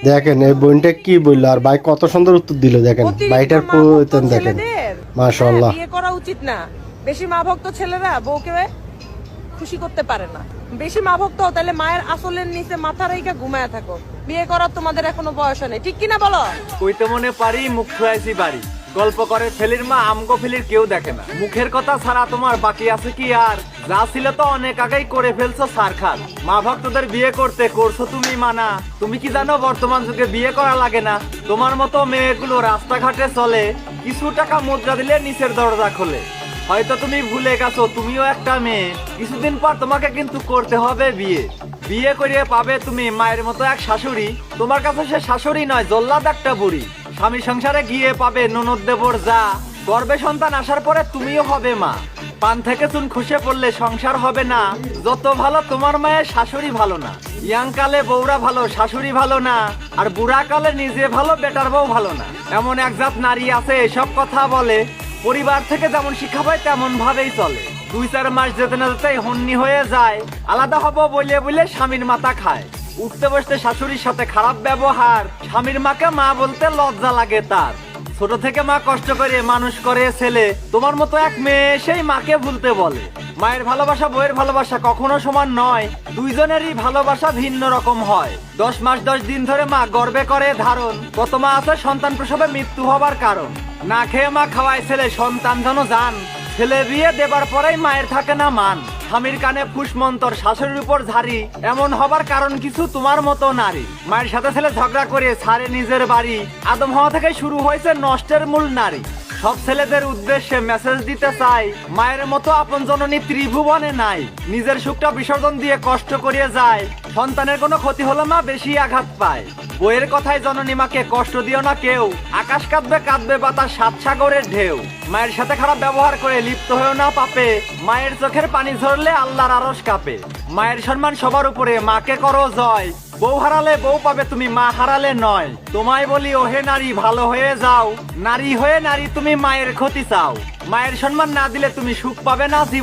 দেখেন এই বোনটা কি বললো, আর ভাই কত সুন্দর উত্তর দিল। দেখেন ভাইটার প্রয়োজন দেখেন, মাশাআল্লাহ। বিয়ে করা উচিত না। বেশি মা ভক্ত ছেলেরা বউকে খুশি করতে পারে না। বেশি মা ভক্ত হও তাহলে মায়ের আসলের নিচে মাথা রেখে ঘুমায় থাকো। বিয়ে করার তোমাদের এখনো বয়স নেই, ঠিক কিনা বলো? কইতে মনে পারি মুখ ছুঁয়াইছি বাড়ি, গল্প করে ফেলির মা আমগো ফেলির কেউ দেখে না। মুখের কথা ছাড়া তোমার বাকি আছে কি আর? যা ছিল তো অনেক আগেই করে ফেলছো সারখান। মা ভক্তদের বিয়ে করতে করছো তুমি মানা। তুমি কি জানো বর্তমান যুগে বিয়ে করা লাগে না? তোমার মতো মেয়েগুলো রাস্তাঘাটে চলে, কিছু টাকা মুদ্রা দিলে নিচের দরজা খোলে। হয়তো তুমি ভুলে গেছো তুমিও একটা মেয়ে, কিছুদিন পর তোমাকে কিন্তু করতে হবে বিয়ে। বিয়ে করিয়ে পাবে তুমি মায়ের মতো এক শাশুড়ি। তোমার কাছে সে শাশুড়ি নয়, জল্লাদ একটা বুড়ি। স্বামী সংসারে গিয়ে পাবে ননদ দেবর যা, গর্ভে সন্তান আসার পরে তুমিও হবে মা। পান থেকে চুন খসে পড়লে সংসার হবে না। যত ভালো তোমার মায়ের শাশুড়ি ভালো না। ইয়াং কালে বউরা ভালো, শাশুড়ি ভালো না। আর বুড়া কালে নিজে ভালো, বেটার বউ ভালো না। এমন এক জাত নারী আছে এসব কথা বলে, পরিবার থেকে যেমন শিক্ষা পায় তেমন ভাবেই চলে। 2-4 মাস যেতে না যেতেই হন্নি হয়ে যায়। আলাদা হবো বলে বলে স্বামীর মাথা খায়। উঠতে বসতে শাশুড়ির সাথে খারাপ ব্যবহার, স্বামীর মাকে মা বলতে লজ্জা লাগে তার। ছোট থেকে মা কষ্ট করে মানুষ করে ছেলে, তোমার মতো এক মেয়ে সেই মাকে ভুলতে বলে। মায়ের ভালোবাসা বইয়ের ভালোবাসা কখনো সমান নয়, দুইজনেরই ভালোবাসা ভিন্ন রকম হয়। 10 মাস 10 দিন ধরে মা গর্ভে করে ধারণ, কত মা আছে সন্তান প্রসবে মৃত্যু হবার কারণ। না খেয়ে মা খাওয়ায় ছেলে, সন্তান যেন জান। ছেলে বিয়ে দেবার পরেই মায়ের থাকে না মান। স্বামীর কানে ফুসমন্তর, শাশুড়ির উপর ঝাড়ি, এমন হবার কারণ কিছু তোমার মতো নারী। মায়ের সাথে ছেলে ঝগড়া করে ছাড়ে নিজের বাড়ি, আদম হওয়া থেকে শুরু হয়েছে নষ্টের মূল নারী। সব ছেলেদের উদ্দেশ্যে মেসেজ দিতে চাই, মায়ের মতো আপন জননী ত্রিভুবনে নাই। নিজের সুখটা বিসর্জন দিয়ে কষ্ট করিয়ে যায়, সন্তানের কোনো ক্ষতি হলে মা বেশি আঘাত পায়। বইয়ের কথায় জননী মাকে কষ্ট দিও না কেউ, আকাশ কাঁদবে কাঁদবে বাতাস 7 সাগরের ঢেউ। মায়ের সাথে খারাপ ব্যবহার করে লিপ্ত হয়েও না পাপে, মায়ের চোখের পানি ঝরলে আল্লাহর আরশ কাঁপে। মায়ের সম্মান সবার উপরে, মাকে করো জয়। বউ হারালে বউ পাবে তুমি, মা হারালে নয়। তোমায় বলি ওহে নারী ভালো হয়ে যাও, নারী হয়ে নারী তুমি মায়ের ক্ষতি চাও। মায়ের সম্মান না দিলে তুমি সুখ পাবে না জীবন।